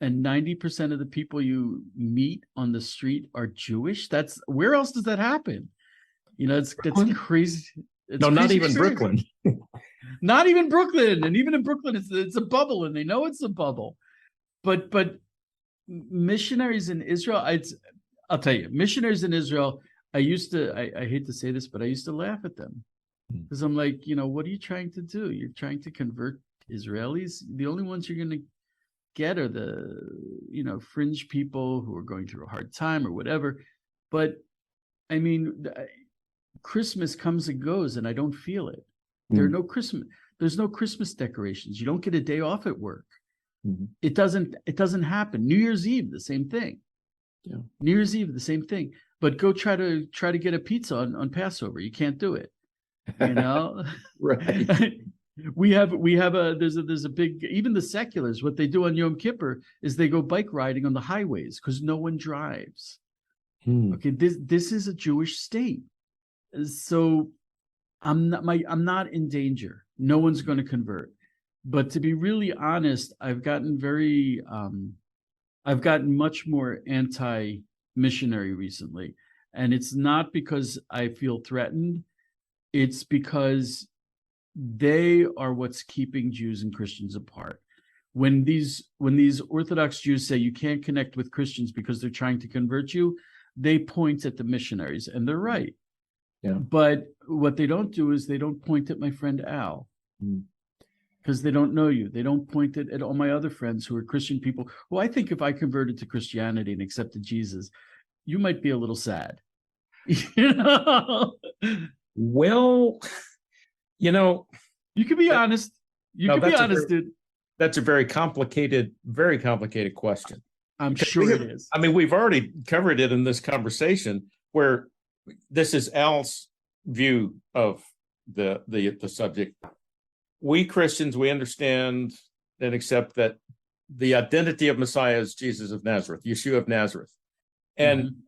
and 90% of the people you meet on the street are Jewish. Where else does that happen? It's crazy. Not even Brooklyn. Not even Brooklyn. And even in Brooklyn, it's a bubble, and they know it's a bubble. But missionaries in Israel, I'll tell you, missionaries in Israel, I hate to say this, but I used to laugh at them. Because I'm like, what are you trying to do? You're trying to convert Israelis. The only ones you're going to get are the, fringe people who are going through a hard time or whatever. But Christmas comes and goes, and I don't feel it. There's no Christmas decorations. You don't get a day off at work. It doesn't happen. New Year's Eve, the same thing. Yeah. New Year's Eve, the same thing. But go try to get a pizza on Passover. You can't do it. Right. There's a big, even the seculars, what they do on Yom Kippur is they go bike riding on the highways because no one drives. Okay, this is a Jewish state. So I'm not in danger. No one's going to convert. But to be really honest, I've gotten much more anti-missionary recently. And it's not because I feel threatened. It's because they are what's keeping Jews and Christians apart. When these Orthodox Jews say you can't connect with Christians because they're trying to convert you, they point at the missionaries, and they're right. Yeah. But what they don't do is they don't point at my friend Al. Mm. because they don't know you. They don't point it at all my other friends who are Christian people, who I think if I converted to Christianity and accepted Jesus, you might be a little sad. You know, Well, you know, you can be that- honest. You no, can be honest, dude. that's a very complicated question. I'm Because sure it is. I mean, we've already covered it in this conversation where this is Al's view of the subject. We Christians, we understand and accept that the identity of Messiah is Jesus of Nazareth, Yeshua of Nazareth. And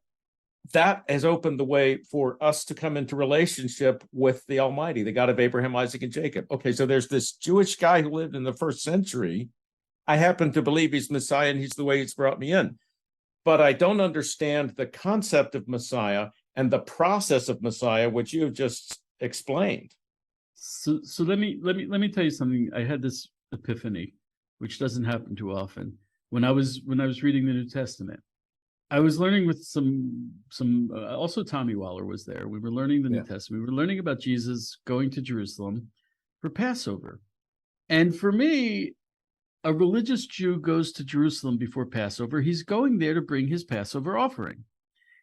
that has opened the way for us to come into relationship with the Almighty, the God of Abraham, Isaac, and Jacob. Okay, so there's this Jewish guy who lived in the first century. I happen to believe he's Messiah and he's the way he's brought me in. But I don't understand the concept of Messiah and the process of Messiah, which you have just explained. So let me tell you something. I had this epiphany, which doesn't happen too often. When I was reading the New Testament, I was learning with some also Tommy Waller was there. We were learning the New Testament. We were learning about Jesus going to Jerusalem for Passover. And for me, a religious Jew goes to Jerusalem before Passover. He's going there to bring his Passover offering.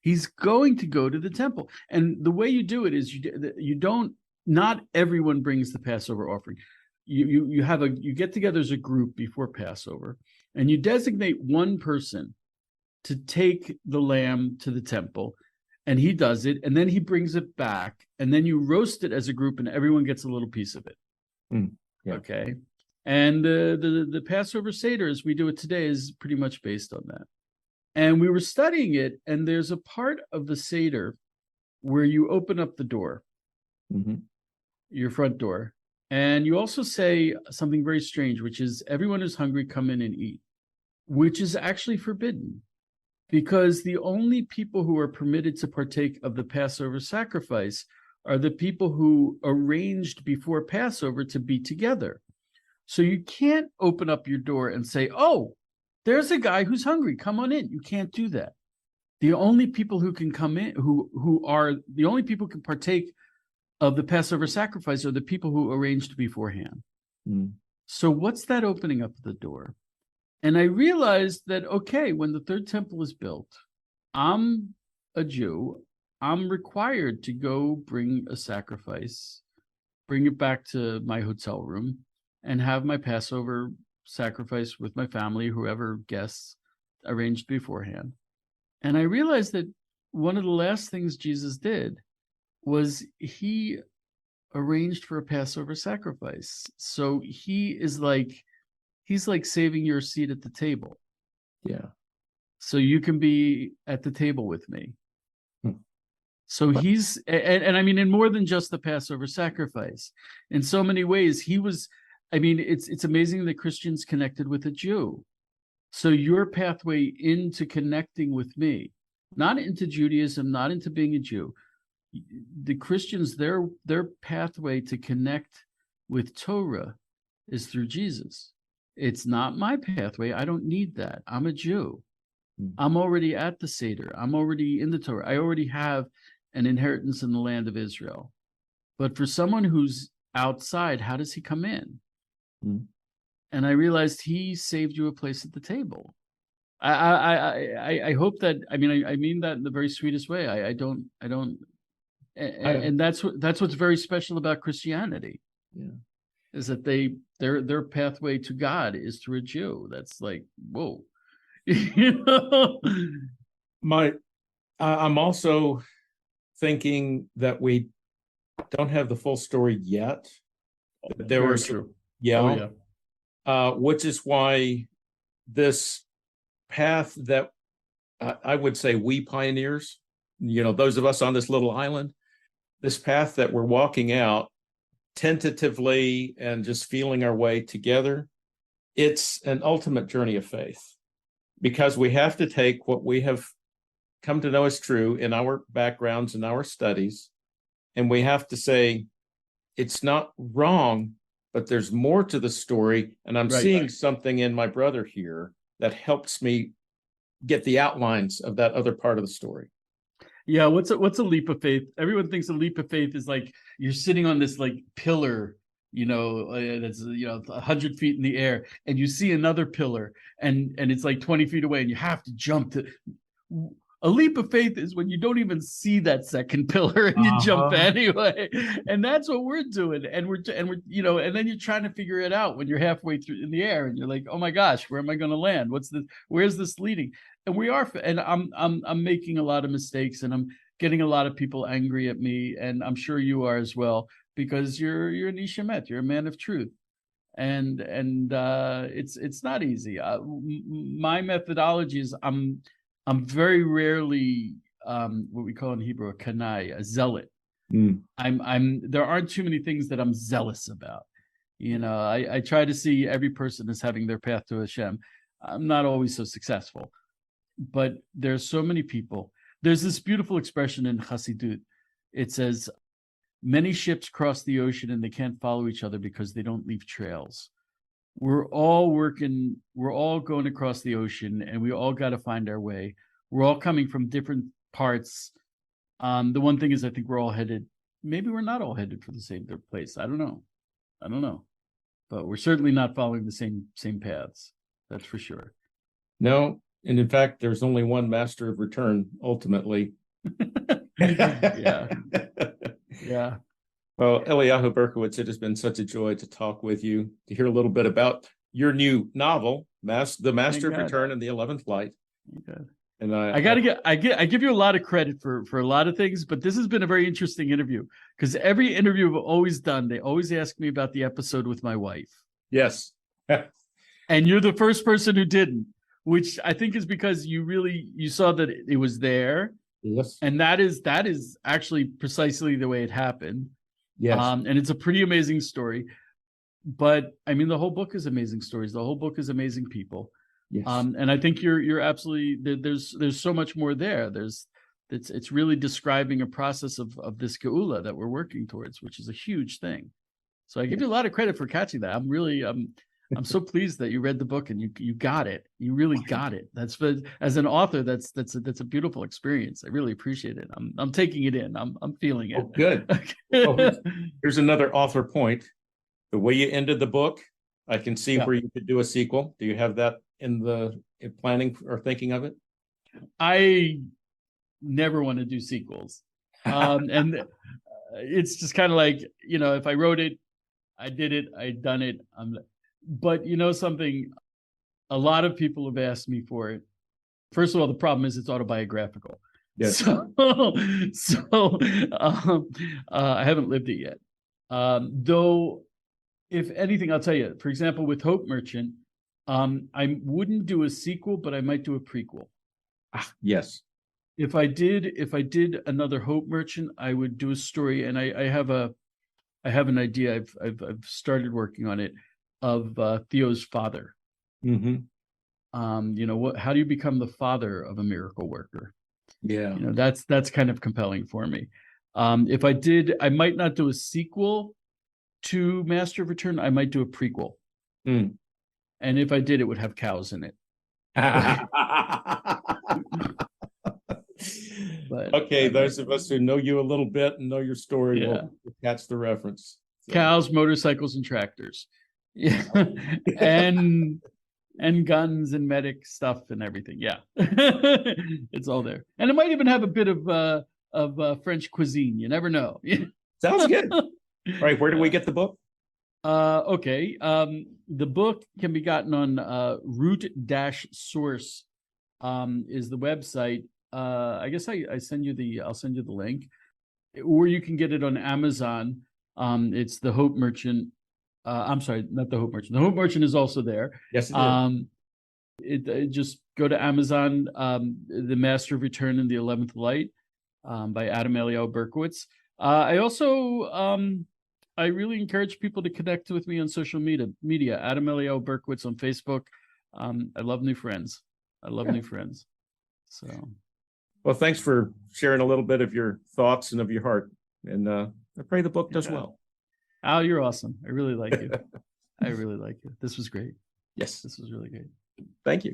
He's going to go to the temple. And the way you do it is you don't, not everyone brings the Passover offering. You get together as a group before Passover, and you designate one person to take the lamb to the temple, and he does it, and then he brings it back, and then you roast it as a group, and everyone gets a little piece of it. Okay. And the Passover Seder, as we do it today, is pretty much based on that. And we were studying it, and there's a part of the Seder where you open up the door, your front door, and you also say something very strange, which is, everyone who's hungry, come in and eat, which is actually forbidden, because the only people who are permitted to partake of the Passover sacrifice are the people who arranged before Passover to be together. So you can't open up your door and say, oh, there's a guy who's hungry, come on in. You can't do that. The only people who can come in, who are the only people who can partake of the Passover sacrifice are the people who arranged beforehand. So what's that opening up the door? And I realized that, okay, when the third temple is built, I'm a Jew. I'm required to go bring a sacrifice, bring it back to my hotel room, and have my Passover sacrifice with my family, whoever guests, arranged beforehand. And I realized that one of the last things Jesus did was he arranged for a Passover sacrifice. So he's like saving your seat at the table. Yeah. So you can be at the table with me. So he's, and I mean, in more than just the Passover sacrifice, in so many ways, he was, I mean, it's amazing that Christians connected with a Jew. So your pathway into connecting with me, not into Judaism, not into being a Jew, the Christians, their pathway to connect with Torah is through Jesus. It's not my pathway. I don't need that. I'm a Jew. I'm already at the Seder. I'm already in the Torah. I already have an inheritance in the land of Israel. But for someone who's outside, how does he come in? And I realized he saved you a place at the table. I hope that, I mean that in the very sweetest way. I don't, and that's what's very special about Christianity. Yeah. Is that their pathway to God is through a Jew. That's like, whoa. I'm also thinking that we don't have the full story yet. There Very were true. Which is why this path that I would say we pioneers, those of us on this little island, this path that we're walking out tentatively and just feeling our way together, it's an ultimate journey of faith, because we have to take what we have come to know as true in our backgrounds and our studies, and we have to say, it's not wrong, but there's more to the story, and I'm seeing something in my brother here that helps me get the outlines of that other part of the story. Yeah, what's a leap of faith? Everyone thinks a leap of faith is like you're sitting on this like pillar that's 100 feet in the air, and you see another pillar, and it's like 20 feet away, and you have to jump to. A leap of faith is when you don't even see that second pillar and you jump anyway, and that's what we're doing. And we're and then you're trying to figure it out when you're halfway through in the air, and you're like, oh my gosh, where am I going to land? What's this? Where's this leading? And we are, and I'm making a lot of mistakes, and I'm getting a lot of people angry at me, and I'm sure you are as well, because you're an Ish Emet, you're a man of truth, and it's not easy. My methodology is I'm very rarely what we call in Hebrew a kanai, a zealot. There aren't too many things that I'm zealous about. I try to see every person as having their path to Hashem. I'm not always so successful, but there's so many people. There's this beautiful expression in Chassidut. It says, many ships cross the ocean and they can't follow each other because they don't leave trails. We're all going across the ocean, and we all got to find our way. We're all coming from different parts. The one thing is, I think we're all headed, maybe we're not all headed for the same place. I don't know. But we're certainly not following the same paths. That's for sure. No, and in fact, there's only one master of return, ultimately. Yeah. Yeah. Well, Eliyahu Berkowitz, it has been such a joy to talk with you, to hear a little bit about your new novel, The Master of Return and the 11th Light. Okay. And I give you a lot of credit for a lot of things, but this has been a very interesting interview, because every interview I've always done, they always ask me about the episode with my wife. Yes. And you're the first person who didn't, which I think is because you saw that it was there. Yes. And that is actually precisely the way it happened. Yes. And it's a pretty amazing story. But I mean, the whole book is amazing stories. The whole book is amazing people. Yes. And I think you're absolutely there's so much more there. It's really describing a process of this geula that we're working towards, which is a huge thing. So I give you a lot of credit for catching that. I'm so pleased that you read the book and you got it. You really got it. As an author, that's a beautiful experience. I really appreciate it. I'm taking it in. I'm feeling it. Oh, good. Well, here's another author point. The way you ended the book, I can see where you could do a sequel. Do you have that in planning or thinking of it? I never want to do sequels. And it's just kind of like, if I wrote it, I did it, I'd done it. But something, a lot of people have asked me for it. First of all, the problem is it's autobiographical. Yes. So I haven't lived it yet. Though, if anything, I'll tell you, for example, with Hope Merchant, I wouldn't do a sequel, but I might do a prequel. Yes. If I did another Hope Merchant, I would do a story, and I have an idea. I've started working on it, of Theo's father. Mm-hmm. How do you become the father of a miracle worker? Yeah. That's kind of compelling for me. If I did, I might not do a sequel to Master of Return. I might do a prequel. And if I did, it would have cows in it. But okay, those of us who know you a little bit and know your story will catch the reference. So. Cows, motorcycles, and tractors. Yeah. and guns and medic stuff and everything. Yeah. It's all there. And it might even have a bit of French cuisine. You never know. Sounds good. All right, where do we get the book? Okay. The book can be gotten on root-source is the website. I guess I'll send you the link. Or you can get it on Amazon. It's the Hope Merchant. I'm sorry, not the Hope Merchant. The Hope Merchant is also there. Yes, it is. Just go to Amazon, The Master of Return and the 11th Light, by Adam Eliyahu Berkowitz. I also I really encourage people to connect with me on social media. Adam Eliyahu Berkowitz on Facebook. I love new friends. New friends. So, well, thanks for sharing a little bit of your thoughts and of your heart. And I pray the book does well. Al, you're awesome. I really like you. I really like you. This was great. Yes. This was really great. Thank you.